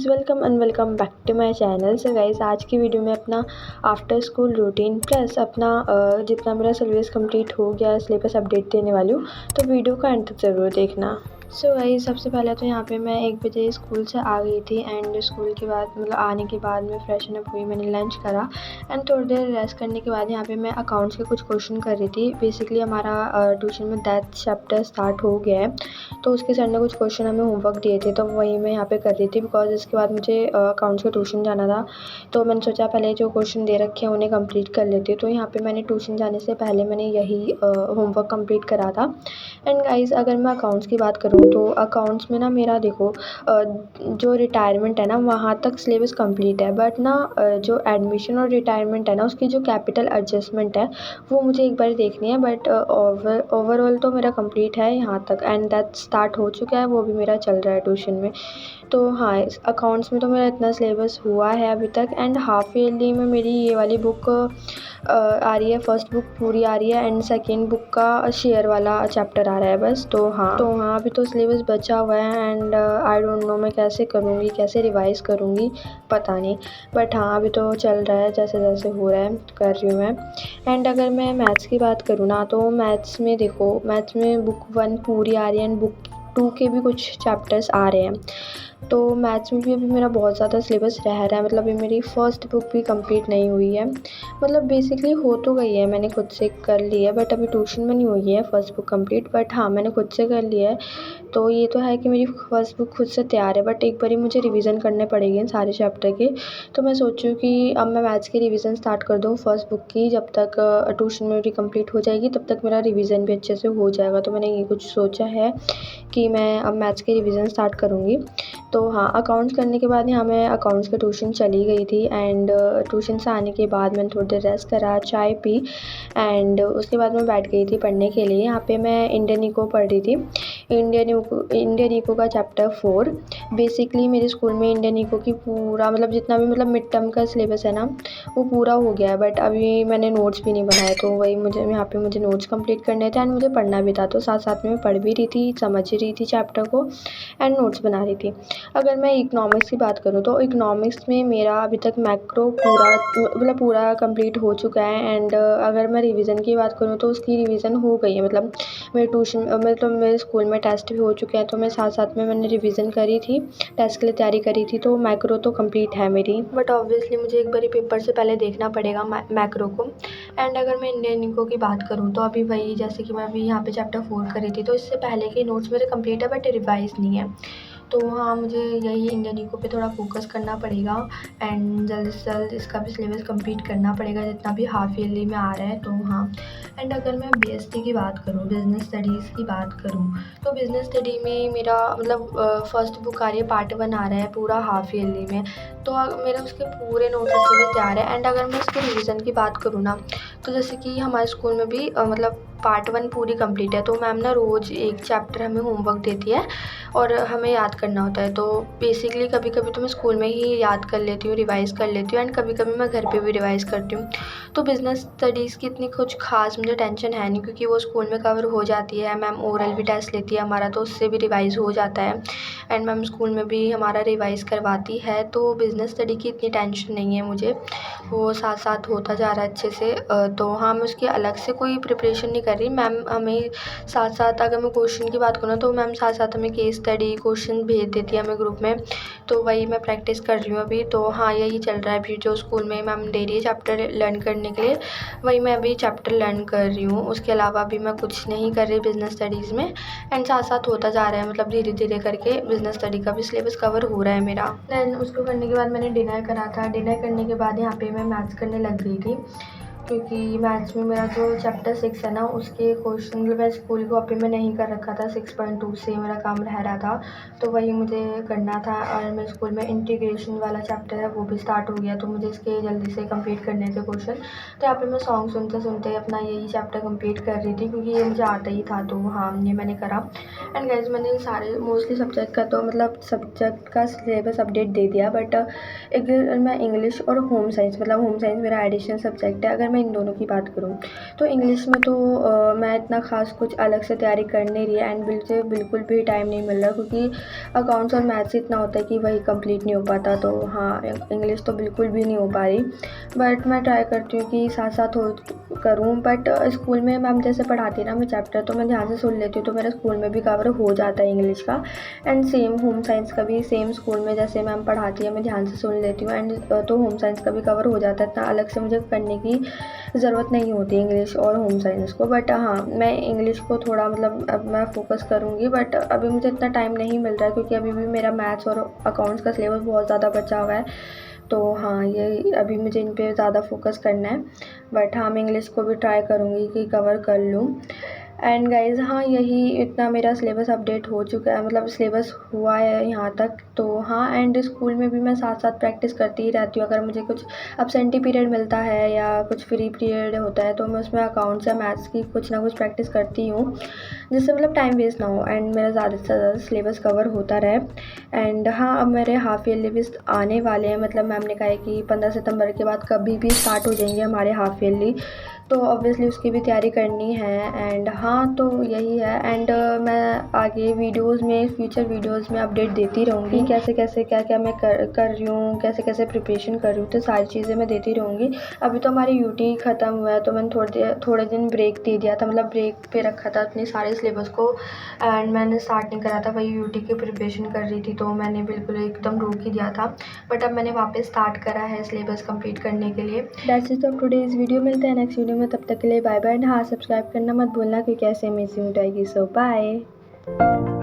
Guys, welcome and welcome back to my channel. So guys, आज की video में अपना आफ्टर स्कूल रूटीन प्लस अपना जितना मेरा सिलेबस कंप्लीट हो गया सिलेबस अपडेट देने वाली हूँ, तो वीडियो को एंड तक ज़रूर देखना। सो गाइज़, सबसे पहले तो यहाँ पे मैं 1 बजे स्कूल से आ गई थी एंड स्कूल के बाद मतलब आने के बाद मैं फ्रेशन अप हुई, मैंने लंच करा एंड थोड़ी देर रेस्ट करने के बाद यहाँ पे मैं अकाउंट्स के कुछ क्वेश्चन कर रही थी। बेसिकली हमारा ट्यूशन में दैट चैप्टर स्टार्ट हो गया है, तो उसके सर ने कुछ क्वेश्चन हमें होमवर्क दिए थे, तो वही मैं यहाँ पे कर रही थी बिकॉज इसके बाद मुझे अकाउंट्स के ट्यूशन जाना था। तो मैंने सोचा पहले जो क्वेश्चन दे रखे हैं उन्हें कंप्लीट कर लेती हूँ। तो यहाँ पे मैंने ट्यूशन जाने से पहले मैंने यही होमवर्क कंप्लीट करा था। एंड गाइज़, अगर मैं अकाउंट्स की बात करूँ तो अकाउंट्स में ना मेरा देखो जो रिटायरमेंट है ना वहाँ तक सिलेबस कंप्लीट है, बट ना जो एडमिशन और रिटायरमेंट है ना उसकी जो कैपिटल एडजस्टमेंट है वो मुझे एक बार देखनी है। बट ओवरऑल तो मेरा कंप्लीट है यहाँ तक एंड दैट स्टार्ट हो चुका है, वो भी मेरा चल रहा है ट्यूशन में। तो हाँ, इस अकाउंट्स में तो मेरा इतना सिलेबस हुआ है अभी तक एंड हाफ ईयरली में मेरी ये वाली बुक आ रही है, फर्स्ट बुक पूरी आ रही है एंड सेकेंड बुक का शेयर वाला चैप्टर आ रहा है बस। तो हाँ अभी तो सिलेबस बचा हुआ है एंड आई डोंट नो मैं कैसे करूँगी, कैसे रिवाइज़ करूँगी, पता नहीं। बट हाँ, अभी तो चल रहा है, जैसे जैसे हो रहा है कर रही हूँ मैं। एंड अगर मैं मैथ्स की बात करूँ ना तो मैथ्स में देखो, मैथ्स में बुक 1 पूरी आ रही है एंड बुक 2 के भी कुछ चैप्टर्स आ रहे हैं। तो मैथ्स में भी अभी मेरा बहुत ज़्यादा सिलेबस रह रहा है, मतलब अभी मेरी फ़र्स्ट बुक भी कंप्लीट नहीं हुई है। मतलब बेसिकली हो तो गई है, मैंने खुद से कर ली है, बट अभी ट्यूशन में नहीं हुई है फ़र्स्ट बुक कंप्लीट, बट हाँ मैंने खुद से कर लिया है। तो ये तो है कि मेरी फ़र्स्ट बुक खुद से तैयार है, बट एक बारी मुझे रिवीजन करने पड़ेंगे इन सारे चैप्टर के। तो मैं सोच रही हूँ कि अब मैं मैथ्स की रिवीजन स्टार्ट कर दूँ फ़र्स्ट बुक की, जब तक ट्यूशन मेरी कंप्लीट हो जाएगी तब तक मेरा रिवीजन भी अच्छे से हो जाएगा। तो मैंने ये कुछ सोचा है कि मैं अब मैथ्स की रिवीजन स्टार्ट करूँगी। तो हाँ, अकाउंट्स करने के बाद यहाँ मैं अकाउंट्स के ट्यूशन चली गई थी एंड ट्यूशन से आने के बाद मैंने थोड़ी देर रेस्ट करा, चाय पी एंड उसके बाद मैं बैठ गई थी पढ़ने के लिए। यहाँ पे मैं इंडियन इको पढ़ रही थी। इंडियन इको का चैप्टर 4। बेसिकली मेरे स्कूल में इंडियन इको की पूरा मतलब जितना भी मतलब मिड टर्म का सिलेबस है ना वो पूरा हो गया है, बट अभी मैंने नोट्स भी नहीं बनाए। तो वही मुझे यहाँ पे मुझे नोट्स कंप्लीट करने थे एंड मुझे पढ़ना भी था, तो साथ साथ में मैं पढ़ भी रही थी, समझ रही थी चैप्टर को एंड नोट्स बना रही थी। अगर मैं इकोनॉमिक्स की बात करूँ तो इकोनॉमिक्स में मेरा अभी तक मैक्रो पूरा कंप्लीट हो चुका है एंड अगर मैं रिवीजन की बात करूँ तो उसकी रिवीजन हो गई है। मतलब मेरे ट्यूशन मतलब मेरे स्कूल में टेस्ट भी हो चुके हैं, तो मैं साथ साथ में मैंने रिवीजन करी थी, टेस्ट के लिए तैयारी करी थी। तो मैक्रो तो कंप्लीट है मेरी, बट ऑब्वियसली मुझे एक बारी पेपर से पहले देखना पड़ेगा मैक्रो को। एंड अगर मैं इंडियन इको की बात करूँ तो अभी वही, जैसे कि मैं अभी यहाँ पे चैप्टर 4 कर रही थी, तो इससे पहले के नोट्स मेरे कंप्लीट है बट रिवाइज़ नहीं है। तो हाँ, मुझे यही इंडियन इको पे थोड़ा फोकस करना पड़ेगा एंड जल्द से जल्द इसका भी सिलेबस कंप्लीट करना पड़ेगा जितना भी हाफ ईयरली में आ रहा है। तो हाँ, एंड अगर मैं बीएसटी की बात करूँ, बिज़नेस स्टडीज़ की बात करूँ, तो बिज़नेस स्टडी में मेरा मतलब फर्स्ट बुक आ रही है, पार्ट 1 आ रहा है पूरा हाफ ईयरली में। तो मेरे उसके पूरे नोट्स अच्छे से तैयार है एंड अगर मैं इसके रिवीजन की बात करूँ ना तो जैसे कि हमारे स्कूल में भी मतलब पार्ट 1 पूरी कंप्लीट है, तो मैम ना रोज़ एक चैप्टर हमें होमवर्क देती है और हमें याद करना होता है। तो बेसिकली कभी कभी तो मैं स्कूल में ही याद कर लेती हूँ, रिवाइज़ कर लेती हूँ एंड कभी कभी मैं घर पे भी रिवाइज़ करती हूँ। तो बिज़नेस स्टडीज़ की इतनी कुछ खास मुझे टेंशन है नहीं, क्योंकि वो स्कूल में कवर हो जाती है। मैम ओरल भी टेस्ट लेती है हमारा, तो उससे भी रिवाइज़ हो जाता है एंड मैम स्कूल में भी हमारा रिवाइज़ करवाती है। तो बिज़नेस स्टडी की इतनी टेंशन नहीं है मुझे, वो साथ साथ होता जा रहा है अच्छे से। तो हाँ, मैं उसकी अलग से कोई प्रिपरेशन नहीं कर रही। मैम हमें साथ साथ, अगर मैं क्वेश्चन की बात करूँ तो मैम साथ साथ हमें केस स्टडी क्वेश्चन भेज देती है हमें ग्रुप में, तो वही मैं प्रैक्टिस कर रही हूँ अभी। तो हाँ, यही चल रहा है अभी, जो स्कूल में मैम दे रही है चैप्टर लर्न करने के लिए वही मैं अभी चैप्टर लर्न कर रही हूँ। उसके अलावा अभी मैं कुछ नहीं कर रही बिज़नेस स्टडीज़ में एंड साथ साथ होता जा रहा है, मतलब धीरे धीरे करके बिज़नेस स्टडी का भी सिलेबस कवर हो रहा है मेरा। दैन उसको करने के बाद मैंने डिनर करा था। डिनर करने के बाद यहाँ पे मैं मैथ्स करने लग गई थी, क्योंकि मैथ्स में मेरा जो चैप्टर 6 है ना उसके क्वेश्चन भी मैं स्कूल कॉपी में नहीं कर रखा था, 6.2 से मेरा काम रह रहा था, तो वही मुझे करना था। और मैं स्कूल में इंटीग्रेशन वाला चैप्टर है वो भी स्टार्ट हो गया, तो मुझे इसके जल्दी से कंप्लीट करने थे क्वेश्चन। तो यहाँ पे मैं सॉन्ग सुनते सुनते अपना यही चैप्टर कंप्लीट कर रही थी, क्योंकि ये मुझे आता ही था। तो हाँ, ये मैंने करा एंड गाइज मैंने सारे मोस्टली सब्जेक्ट का तो मतलब सब्जेक्ट का सिलेबस अपडेट दे दिया। बट एक मैं इंग्लिश और होम साइंस, मतलब होम साइंस मेरा एडिशनल सब्जेक्ट है, अगर मैं इन दोनों की बात करूँ तो इंग्लिश में तो मैं इतना ख़ास कुछ अलग से तैयारी कर नहीं रही है एंड मुझे बिल्कुल भी टाइम नहीं मिल रहा क्योंकि अकाउंट्स और मैथ्स इतना होता है कि वही कंप्लीट नहीं हो पाता। तो हाँ, इंग्लिश तो बिल्कुल भी नहीं हो पा रही, बट मैं ट्राई करती हूँ कि साथ साथ हो करूँ। बट स्कूल में मैम जैसे पढ़ाती है ना मैं चैप्टर, तो मैं ध्यान से सुन लेती हूँ, तो मेरे स्कूल में भी कवर हो जाता है इंग्लिश का। एंड सेम होम साइंस का भी सेम स्कूल में जैसे मैम पढ़ाती है मैं ध्यान से सुन लेती हूँ एंड तो होम साइंस का भी कवर हो जाता है। इतना अलग से मुझे करने की ज़रूरत नहीं होती इंग्लिश और होम साइंस को। बट हाँ, मैं इंग्लिश को थोड़ा मतलब अब मैं फ़ोकस करूँगी, बट अभी मुझे इतना टाइम नहीं मिल रहा है क्योंकि अभी भी मेरा मैथ्स और अकाउंट्स का सिलेबस बहुत ज़्यादा बचा हुआ है। तो हाँ, ये अभी मुझे इन पे ज़्यादा फ़ोकस करना है। बट हाँ, मैं इंग्लिश को भी ट्राई करूँगी कि कवर कर लूँ। एंड गाइज़ हाँ, यही इतना मेरा सिलेबस अपडेट हो चुका है, मतलब सिलेबस हुआ है यहाँ तक। तो हाँ, एंड स्कूल में भी मैं साथ साथ प्रैक्टिस करती ही रहती हूँ। अगर मुझे कुछ अब्सेंटी पीरियड मिलता है या कुछ फ्री पीरियड होता है तो मैं उसमें अकाउंट्स या मैथ्स की कुछ ना कुछ प्रैक्टिस करती हूँ, जिससे मतलब टाइम वेस्ट ना हो एंड मेरा ज़्यादा से ज़्यादा सिलेबस कवर होता रहे। एंड हाँ, अब मेरे हाफ़ ईयरली भी आने वाले हैं, मतलब मैम ने कहा है कि 15 सितंबर के बाद कभी भी स्टार्ट हो जाएंगे हमारे हाफ़ ईयरली, तो ऑब्वियसली उसकी भी तैयारी करनी है। एंड हाँ, तो यही है। एंड मैं आगे वीडियोस में, फ्यूचर वीडियोस में अपडेट देती रहूँगी कैसे कैसे क्या क्या मैं कर रही हूँ, कैसे कैसे प्रिपरेशन कर रही हूँ, तो सारी चीज़ें मैं देती रहूँगी। अभी तो हमारी यूटी ख़त्म हुआ है तो मैंने थोड़े दिन ब्रेक दे दिया था, मतलब ब्रेक पे रखा था अपने सारे सिलेबस को एंड मैंने स्टार्ट नहीं करा था। वही यूटी की प्रिपरेशन कर रही थी तो मैंने बिल्कुल एकदम रोक ही दिया था, बट अब मैंने वापस स्टार्ट करा है सिलेबस कंप्लीट करने के लिए। That's it of today's video. मिलते हैं नेक्स्ट वीडियो में, तब तक के लिए बाय बाय एंड हाँ, सब्सक्राइब करना मत भूलना क्योंकि ऐसे अमेजिंग वीडियो आएगी। सो बाय।